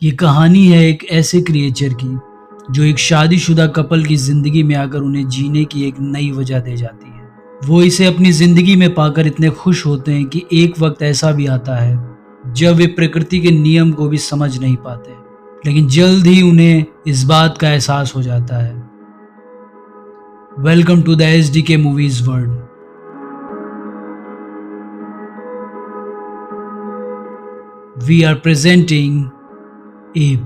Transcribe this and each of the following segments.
ये कहानी है एक ऐसे क्रिएचर की जो एक शादीशुदा कपल की जिंदगी में आकर उन्हें जीने की एक नई वजह दे जाती है। वो इसे अपनी जिंदगी में पाकर इतने खुश होते हैं कि एक वक्त ऐसा भी आता है जब वे प्रकृति के नियम को भी समझ नहीं पाते, लेकिन जल्द ही उन्हें इस बात का एहसास हो जाता है। Welcome to the SDK movies world. We are presenting एब।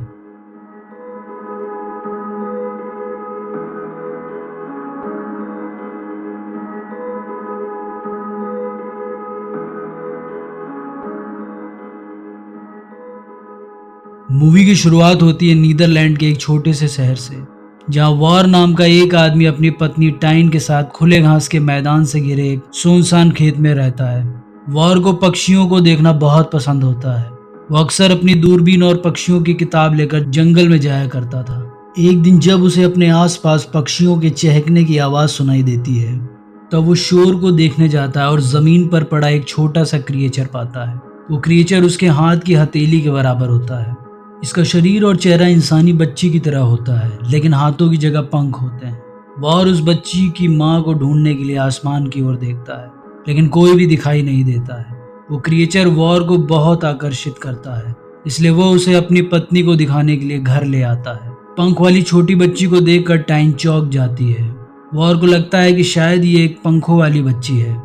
मूवी की शुरुआत होती है नीदरलैंड के एक छोटे से शहर से, जहां वॉर नाम का एक आदमी अपनी पत्नी टाइन के साथ खुले घास के मैदान से घिरे एक सुनसान खेत में रहता है। वॉर को पक्षियों को देखना बहुत पसंद होता है। वो अक्सर अपनी दूरबीन और पक्षियों की किताब लेकर जंगल में जाया करता था। एक दिन जब उसे अपने आसपास पक्षियों के चहकने की आवाज सुनाई देती है, तब वो शोर को देखने जाता है और जमीन पर पड़ा एक छोटा सा क्रिएचर पाता है। वो क्रिएचर उसके हाथ की हथेली के बराबर होता है। इसका शरीर और चेहरा इंसानी बच्ची की तरह होता है, लेकिन हाथों की जगह पंख होते हैं। वॉर उस बच्ची की माँ को ढूंढने के लिए आसमान की ओर देखता है, लेकिन कोई भी दिखाई नहीं देता है। वो क्रिएचर वॉर को बहुत आकर्षित करता है, इसलिए वो उसे अपनी पत्नी को दिखाने के लिए घर ले आता है। पंख वाली छोटी बच्ची को देखकर टाइन चौंक जाती है। वॉर को लगता है कि शायद ये एक पंखों वाली बच्ची है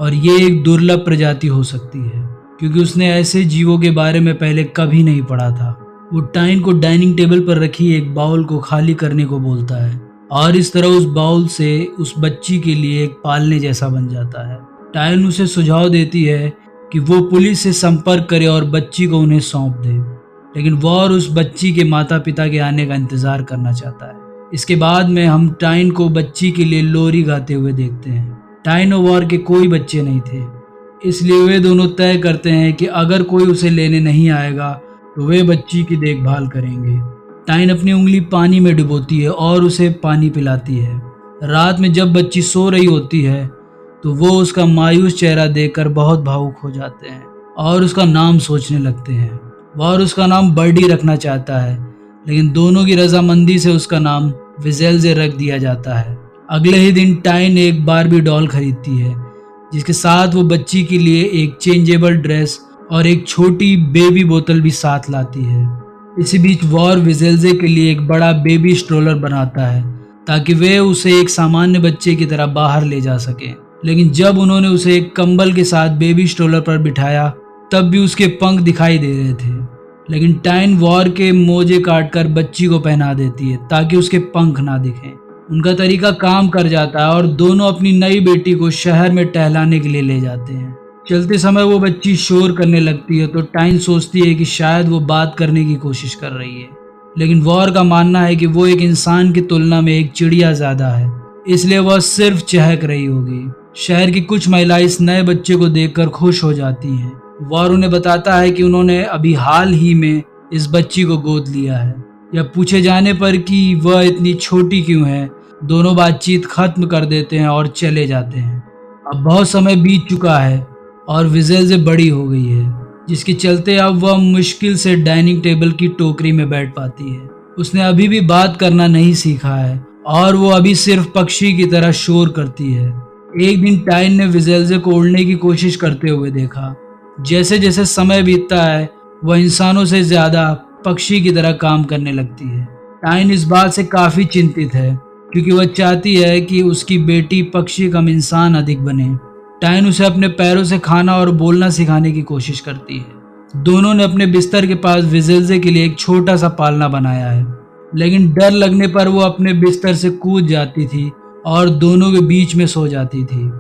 और ये एक दुर्लभ प्रजाति हो सकती है, क्योंकि उसने ऐसे जीवों के बारे में पहले कभी नहीं पढ़ा था। वो टाइन को डाइनिंग टेबल पर रखी एक बाउल को खाली करने को बोलता है और इस तरह उस बाउल से उस बच्ची के लिए एक पालने जैसा बन जाता है। टाइन उसे सुझाव देती है कि वो पुलिस से संपर्क करे और बच्ची को उन्हें सौंप दे, लेकिन वॉर उस बच्ची के माता पिता के आने का इंतजार करना चाहता है। इसके बाद में हम टाइन को बच्ची के लिए लोरी गाते हुए देखते हैं। टाइन और वॉर के कोई बच्चे नहीं थे, इसलिए वे दोनों तय करते हैं कि अगर कोई उसे लेने नहीं आएगा तो वे बच्ची की देखभाल करेंगे। टाइन अपनी उंगली पानी में डुबोती है और उसे पानी पिलाती है। रात में जब बच्ची सो रही होती है तो वो उसका मायूस चेहरा देखकर बहुत भावुक हो जाते हैं और उसका नाम सोचने लगते हैं। वॉर उसका नाम बर्डी रखना चाहता है, लेकिन दोनों की रजामंदी से उसका नाम विजेल्जे रख दिया जाता है। अगले ही दिन टाइन एक बारबी डॉल खरीदती है, जिसके साथ वो बच्ची के लिए एक चेंजेबल ड्रेस और एक छोटी बेबी बोतल भी साथ लाती है। इसी बीच वॉर विजेल्जे के लिए एक बड़ा बेबी स्ट्रोलर बनाता है ताकि वे उसे एक सामान्य बच्चे की तरह बाहर ले जा सके। लेकिन जब उन्होंने उसे एक कंबल के साथ बेबी स्ट्रोलर पर बिठाया, तब भी उसके पंख दिखाई दे रहे थे। लेकिन टाइन वॉर के मोजे काटकर बच्ची को पहना देती है ताकि उसके पंख ना दिखें। उनका तरीका काम कर जाता है और दोनों अपनी नई बेटी को शहर में टहलाने के लिए ले जाते हैं। चलते समय वो बच्ची शोर करने लगती है तो टाइन सोचती है कि शायद वो बात करने की कोशिश कर रही है, लेकिन वॉर का मानना है कि वो एक इंसान की तुलना में एक चिड़िया ज्यादा है, इसलिए वह सिर्फ चहक रही होगी। शहर की कुछ महिलाएं इस नए बच्चे को देखकर खुश हो जाती हैं। वॉर उन्हें बताता है कि उन्होंने अभी हाल ही में इस बच्ची को गोद लिया है। या पूछे जाने पर कि वह इतनी छोटी क्यों है, दोनों बातचीत खत्म कर देते हैं और चले जाते हैं। अब बहुत समय बीत चुका है और विजेल्जे बड़ी हो गई है, जिसके चलते अब वह मुश्किल से डाइनिंग टेबल की टोकरी में बैठ पाती है। उसने अभी भी बात करना नहीं सीखा है और वो अभी सिर्फ पक्षी की तरह शोर करती है। एक दिन टाइन ने विजेल्जे को उड़ने की कोशिश करते हुए देखा। जैसे जैसे समय बीतता है, वह इंसानों से ज्यादा पक्षी की तरह काम करने लगती है। टाइन इस बात से काफी चिंतित है, क्योंकि वह चाहती है कि उसकी बेटी पक्षी कम इंसान अधिक बने। टाइन उसे अपने पैरों से खाना और बोलना सिखाने की कोशिश करती है। दोनों ने अपने बिस्तर के पास विजेल्जे के लिए एक छोटा सा पालना बनाया है, लेकिन डर लगने पर वो अपने बिस्तर से कूद जाती थी और दोनों के बीच में सो जाती थी।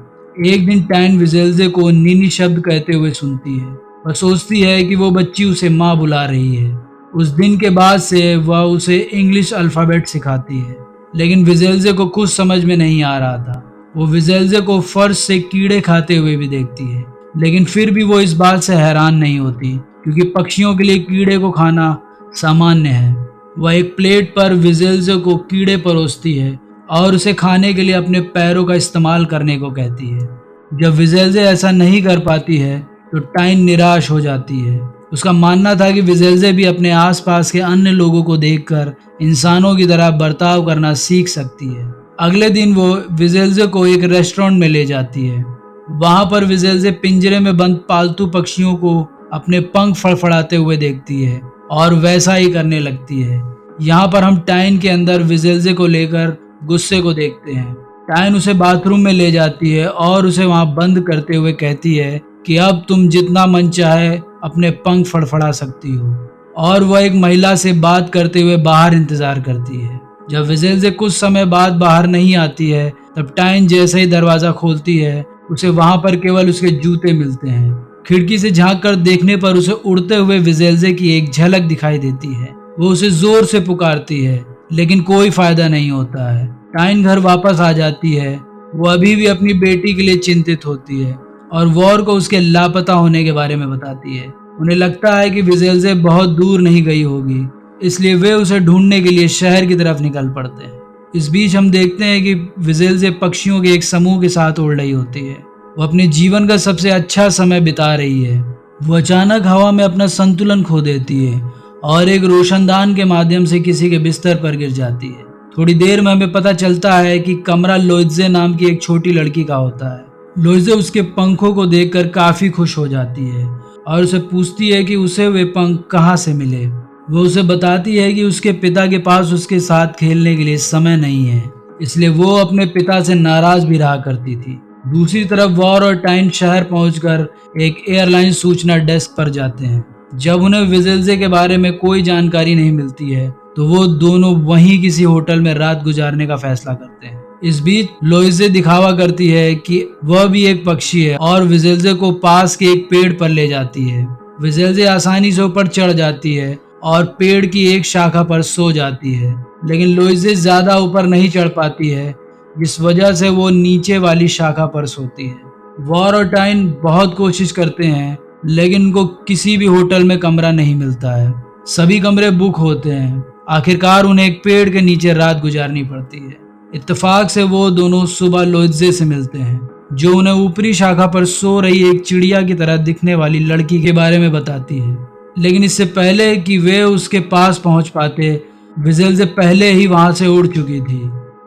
एक दिन टाइन विजेल्जे को नीनी शब्द कहते हुए सुनती है। वह सोचती है कि वो बच्ची उसे माँ बुला रही है। उस दिन के बाद से वह उसे इंग्लिश अल्फ़ाबेट सिखाती है, लेकिन विजेल्जे को कुछ समझ में नहीं आ रहा था। वो विजेल्जे को फर्श से कीड़े खाते हुए भी देखती है, लेकिन फिर भी वो इस बात से हैरान नहीं होती, क्योंकि पक्षियों के लिए कीड़े को खाना सामान्य है। वह एक प्लेट पर विजेल्जे को कीड़े परोसती है और उसे खाने के लिए अपने पैरों का इस्तेमाल करने को कहती है। जब विजेल्जे ऐसा नहीं कर पाती है तो टाइन निराश हो जाती है। उसका मानना था कि विजेल्जे भी अपने आसपास के अन्य लोगों को देखकर इंसानों की तरह बर्ताव करना सीख सकती है। अगले दिन वो विजेल्जे को एक रेस्टोरेंट में ले जाती है। वहां पर विजेल्जे पिंजरे में बंद पालतू पक्षियों को अपने पंख फड़फड़ाते हुए देखती है और वैसा ही करने लगती है। यहाँ पर हम टाइन के अंदर विजेल्जे को लेकर गुस्से को देखते हैं। टाइन उसे बाथरूम में ले जाती है और उसे वहां बंद करते हुए कहती है कि अब तुम जितना मन चाहे अपने पंख फड़फड़ा सकती हो, और वह एक महिला से बात करते हुए बाहर इंतजार करती है। जब विजेल्जे कुछ समय बाद बाहर नहीं आती है, तब टाइन जैसे ही दरवाजा खोलती है, उसे वहां पर केवल उसके जूते मिलते हैं। खिड़की से झांक कर देखने पर उसे उड़ते हुए विजेल्जे की एक झलक दिखाई देती है। वो उसे जोर से पुकारती है, लेकिन कोई फायदा नहीं होता है। टाइन घर वापस आ जाती है। वो अभी भी अपनी बेटी के लिए चिंतित होती है और वॉर को उसके लापता होने के बारे में बताती है। उन्हें लगता है कि विजेल्जे बहुत दूर नहीं गई होगी, इसलिए वे उसे ढूंढने के लिए शहर की तरफ निकल पड़ते हैं। इस बीच हम देखते हैं कि विजेल्जे पक्षियों के एक समूह के साथ उड़ रही होती है। वो अपने जीवन का सबसे अच्छा समय बिता रही है। वो अचानक हवा में अपना संतुलन खो देती है और एक रोशनदान के माध्यम से किसी के बिस्तर पर गिर जाती है। थोड़ी देर में हमें पता चलता है कि कमरा लोइत्जे नाम की एक छोटी लड़की का होता है। लोइत्जे उसके पंखों को देखकर काफी खुश हो जाती है और उसे पूछती है कि उसे वे पंख कहाँ से मिले। वो उसे बताती है कि उसके पिता के पास उसके साथ खेलने के लिए समय नहीं है, इसलिए वो अपने पिता से नाराज भी रहा करती थी। दूसरी तरफ वॉर और टाइन शहर पहुंचकर एक एयरलाइन सूचना डेस्क पर जाते हैं। जब उन्हें विजेल्जे के बारे में कोई जानकारी नहीं मिलती है, तो वो दोनों वहीं किसी होटल में रात गुजारने का फैसला करते हैं। इस बीच लोइजे दिखावा करती है कि वह भी एक पक्षी है और विजेल्जे को पास के एक पेड़ पर ले जाती है। विजेल्जे आसानी से ऊपर चढ़ जाती है और पेड़ की एक शाखा पर सो जाती है, लेकिन लोइजे ज्यादा ऊपर नहीं चढ़ पाती है, जिस वजह से वो नीचे वाली शाखा पर सोती है। वॉर और टाइन बहुत कोशिश करते हैं, लेकिन उनको किसी भी होटल में कमरा नहीं मिलता है। सभी कमरे बुक होते हैं। आखिरकार उन्हें एक पेड़ के नीचे रात गुजारनी पड़ती है। इत्तेफाक से वो दोनों सुबह लोइजे से मिलते हैं, जो उन्हें ऊपरी शाखा पर सो रही एक चिड़िया की तरह दिखने वाली लड़की के बारे में बताती है। लेकिन इससे पहले कि वे उसके पास पहुंच पाते, विजेल्जे पहले ही वहां से उड़ चुकी थी।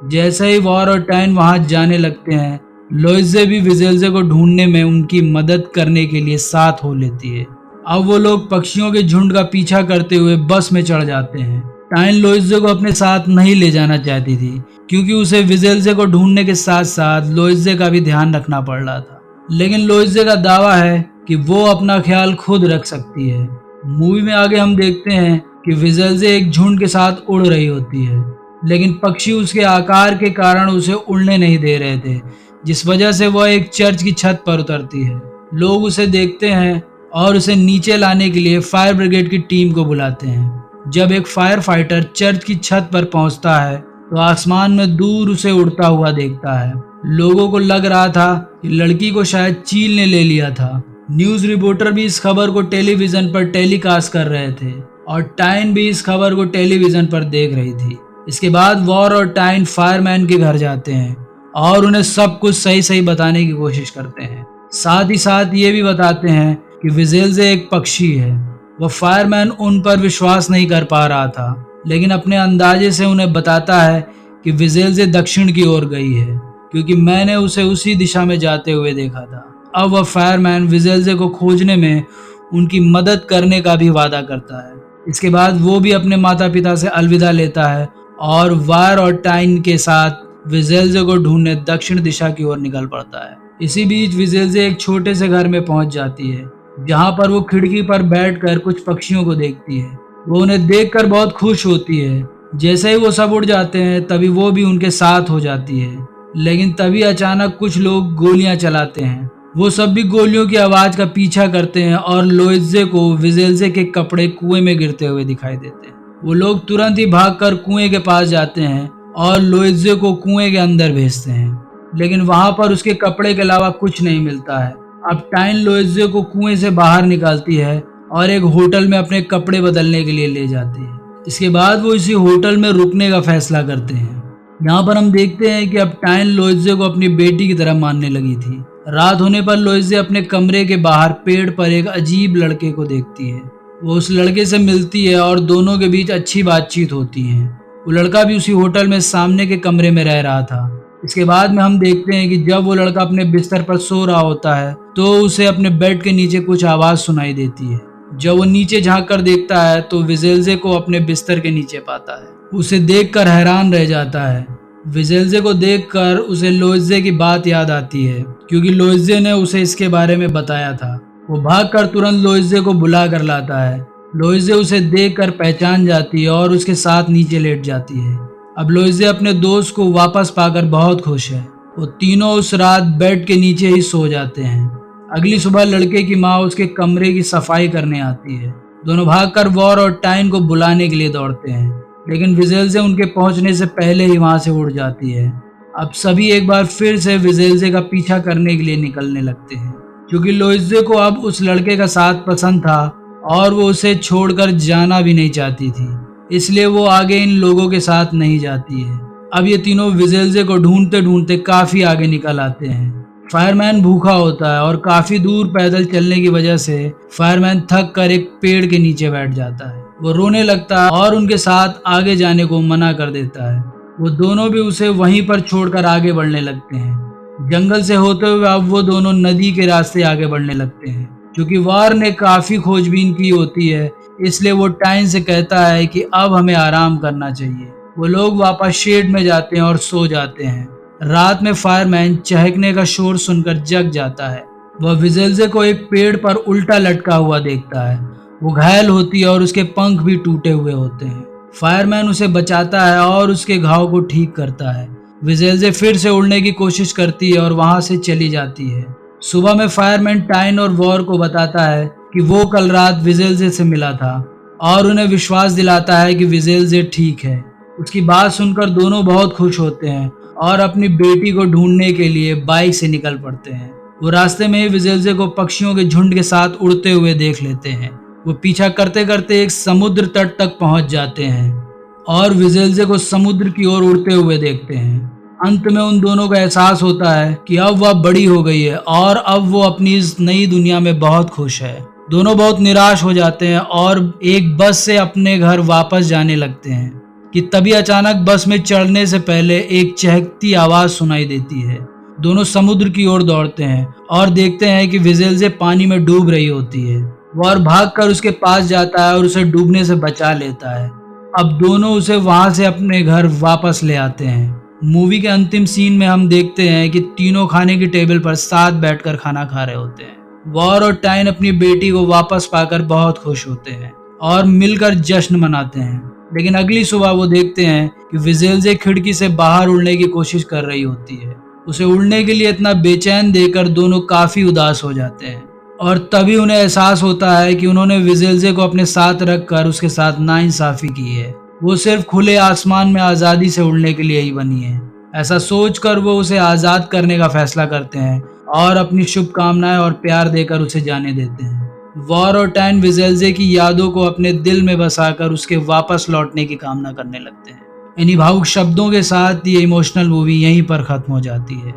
जैसे ही वॉर और टाइन वहां जाने लगते हैं, लोइजे भी विजेल्जे को ढूंढने में उनकी मदद करने के लिए साथ हो लेती है। अब वो लोग पक्षियों के झुंड का पीछा करते हुए बस में चढ़ जाते हैं। टाइन लोइजे को अपने साथ नहीं ले जाना चाहती थी, क्योंकि उसे विजेल्जे को ढूंढने के साथ साथ लोइजे का भी ध्यान रखना पड़ रहा था। लेकिन लोइजे का दावा है कि वो अपना ख्याल खुद रख सकती है। मूवी में आगे हम देखते हैं कि विजेल्जे एक झुंड के साथ उड़ रही होती है, लेकिन पक्षी उसके आकार के कारण उसे उड़ने नहीं दे रहे थे, जिस वजह से वह एक चर्च की छत पर उतरती है। लोग उसे देखते हैं और उसे नीचे लाने के लिए फायर ब्रिगेड की टीम को बुलाते हैं। जब एक फायर फाइटर चर्च की छत पर पहुंचता है, तो आसमान में दूर उसे उड़ता हुआ देखता है। लोगों को लग रहा था कि लड़की को शायद चील ने ले लिया था। न्यूज रिपोर्टर भी इस खबर को टेलीविजन पर टेलीकास्ट कर रहे थे और टाइन भी इस खबर को टेलीविजन पर देख रही थी। इसके बाद वॉर और टाइन फायरमैन के घर जाते हैं और उन्हें सब कुछ सही सही बताने की कोशिश करते हैं। साथ ही साथ ये भी बताते हैं कि विजेल्जे एक पक्षी है। वह फायरमैन उन पर विश्वास नहीं कर पा रहा था, लेकिन अपने अंदाजे से उन्हें बताता है कि विजेल्जे दक्षिण की ओर गई है, क्योंकि मैंने उसे उसी दिशा में जाते हुए देखा था। अब वह फायरमैन विजेल्जे को खोजने में उनकी मदद करने का भी वादा करता है। इसके बाद वो भी अपने माता पिता से अलविदा लेता है और वार और टाइन के साथ विजेल्जे को ढूंढने दक्षिण दिशा की ओर निकल पड़ता है। इसी बीच विजेल्जे एक छोटे से घर में पहुंच जाती है, जहां पर वो खिड़की पर बैठकर कुछ पक्षियों को देखती है। वो उन्हें देखकर बहुत खुश होती है। जैसे ही वो सब उड़ जाते हैं, तभी वो भी उनके साथ हो जाती है। लेकिन तभी अचानक कुछ लोग गोलियां चलाते हैं। वो सब भी गोलियों की आवाज का पीछा करते हैं और लोइजे को विजेल्जे के कपड़े कुएं में गिरते हुए दिखाई देते हैं। वो लोग तुरंत ही भागकर कुएं के पास जाते हैं और लोइजे को कुएं के अंदर भेजते हैं, लेकिन वहां पर उसके कपड़े के अलावा कुछ नहीं मिलता है। अब टाइन लोइजे को कुएं से बाहर निकालती है और एक होटल में अपने कपड़े बदलने के लिए ले जाती है। इसके बाद वो इसी होटल में रुकने का फैसला करते हैं। यहाँ पर हम देखते हैं कि अब टाइन लोइजे को अपनी बेटी की तरह मानने लगी थी। रात होने पर लोइजे अपने कमरे के बाहर पेड़ पर एक अजीब लड़के को देखती है। वो उस लड़के से मिलती है और दोनों के बीच अच्छी बातचीत होती है। वो लड़का भी उसी होटल में सामने के कमरे में रह रहा था। इसके बाद में हम देखते हैं कि जब वो लड़का अपने बिस्तर पर सो रहा होता है तो उसे अपने बेड के नीचे कुछ आवाज सुनाई देती है। जब वो नीचे झांक कर देखता है तो विजेल्जे को अपने बिस्तर के नीचे पाता है। उसे देखकर हैरान रह जाता है। विजेल्जे को देखकर उसे लोइजे की बात याद आती है, क्योंकि लोइजे ने उसे इसके बारे में बताया था। वो भागकर तुरंत लोइजे को बुला कर लाता है। लोइजे उसे देखकर पहचान जाती है और उसके साथ नीचे लेट जाती है। अब लोइजे अपने दोस्त को वापस पाकर बहुत खुश है। वो तीनों उस रात बेड के नीचे ही सो जाते हैं। अगली सुबह लड़के की माँ उसके कमरे की सफाई करने आती है। दोनों भागकर वॉर और टाइन को बुलाने के लिए दौड़ते हैं, लेकिन विजेल्जे उनके पहुंचने से पहले ही वहां से उड़ जाती है। अब सभी एक बार फिर से विजेल्जे का पीछा करने के लिए निकलने लगते हैं, क्योंकि लोइजे को अब उस लड़के का साथ पसंद था और वो उसे छोड़कर जाना भी नहीं चाहती थी। इसलिए वो आगे इन लोगों के साथ नहीं जाती है। अब ये तीनों विजेल्जे को ढूंढते ढूंढते काफी आगे निकल आते हैं। फायरमैन भूखा होता है और काफी दूर पैदल चलने की वजह से फायरमैन थक कर एक पेड़ के नीचे बैठ जाता है। वो रोने लगता है और उनके साथ आगे जाने को मना कर देता है। वो दोनों भी उसे वहीं पर छोड़कर आगे बढ़ने लगते हैं। जंगल से होते हुए अब वो दोनों नदी के रास्ते आगे बढ़ने लगते हैं। क्योंकि वार ने काफी खोजबीन की होती है, इसलिए वो टाइन से कहता है कि अब हमें आराम करना चाहिए। वो लोग वापस शेड में जाते हैं और सो जाते हैं। रात में फायरमैन चहकने का शोर सुनकर जग जाता है। वह विजेल्जे को एक पेड़ पर उल्टा लटका हुआ देखता है। वो घायल होती है और उसके पंख भी टूटे हुए होते हैं। फायरमैन उसे बचाता है और उसके घाव को ठीक करता है। विजेल्जे फिर से उड़ने की कोशिश करती है और वहां से चली जाती है। सुबह में फायरमैन टाइन और वॉर को बताता है कि वो कल रात विजेल्जे से मिला था और उन्हें विश्वास दिलाता है कि विजेल्जे ठीक है। उसकी बात सुनकर दोनों बहुत खुश होते हैं और अपनी बेटी को ढूंढने के लिए बाइक से निकल पड़ते हैं। वो रास्ते में ही विजेल्जे को पक्षियों के झुंड के साथ उड़ते हुए देख लेते हैं। वो पीछा करते करते एक समुद्र तट तक पहुंच जाते हैं और विजेल्जे को समुद्र की ओर उड़ते हुए देखते हैं। अंत में उन दोनों को एहसास होता है कि अब वह बड़ी हो गई है और अब वो अपनी इस नई दुनिया में बहुत खुश है। दोनों बहुत निराश हो जाते हैं और एक बस से अपने घर वापस जाने लगते हैं कि तभी अचानक बस में चढ़ने से पहले एक चहकती आवाज सुनाई देती है। दोनों समुद्र की ओर दौड़ते हैं और देखते हैं कि विजेल्जे पानी में डूब रही होती है। वॉर भागकर उसके पास जाता है और उसे डूबने से बचा लेता है। अब दोनों उसे वहां से अपने घर वापस ले आते हैं। मूवी के अंतिम सीन में हम देखते हैं कि तीनों खाने की टेबल पर साथ बैठकर खाना खा रहे होते हैं। वॉर और टाइन अपनी बेटी को वापस पाकर बहुत खुश होते हैं और मिलकर जश्न मनाते हैं। लेकिन अगली सुबह वो देखते हैं कि विजेल्जे खिड़की से बाहर उड़ने की कोशिश कर रही होती है। उसे उड़ने के लिए इतना बेचैन देकर दोनों काफी उदास हो जाते हैं और तभी उन्हें एहसास होता है कि उन्होंने विजेल्जे को अपने साथ रखकर उसके साथ नाइंसाफी की है। वो सिर्फ खुले आसमान में आज़ादी से उड़ने के लिए ही बनी है। ऐसा सोचकर वो उसे आज़ाद करने का फैसला करते हैं और अपनी शुभकामनाएं और प्यार देकर उसे जाने देते हैं। वॉर और टाइन विजेल्जे की यादों को अपने दिल में बसाकर उसके वापस लौटने की कामना करने लगते हैं। इन्हीं भावुक शब्दों के साथ ये इमोशनल मूवी यहीं पर खत्म हो जाती है।